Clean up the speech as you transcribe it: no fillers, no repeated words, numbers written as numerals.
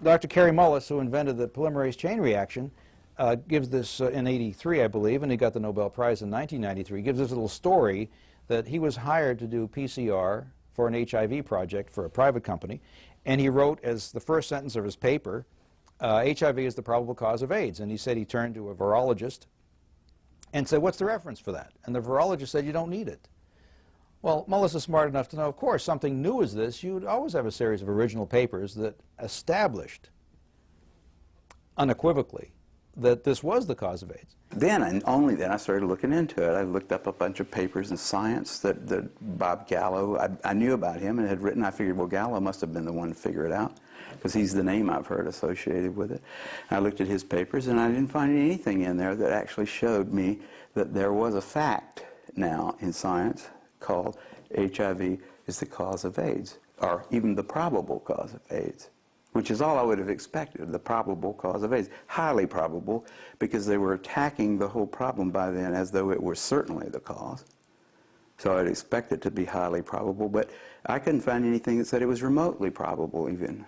Dr. Kory Mullis, who invented the polymerase chain reaction, gives this in '83, I believe, and he got the Nobel Prize in 1993, gives this little story that he was hired to do PCR for an HIV project for a private company, and he wrote as the first sentence of his paper, HIV is the probable cause of AIDS. And he said he turned to a virologist and said, what's the reference for that? And the virologist said, you don't need it. Well, Mullis is smart enough to know, of course, something new as this, you'd always have a series of original papers that established unequivocally that this was the cause of AIDS. Then, and only then, I started looking into it. I looked up a bunch of papers in Science that Bob Gallo, I knew about him and had written. I figured, well, Gallo must have been the one to figure it out, because he's the name I've heard associated with it. And I looked at his papers, and I didn't find anything in there that actually showed me that there was a fact now in science called HIV is the cause of AIDS, or even the probable cause of AIDS, which is all I would have expected, the probable cause of AIDS. Highly probable, because they were attacking the whole problem by then as though it were certainly the cause. So I'd expect it to be highly probable, but I couldn't find anything that said it was remotely probable even.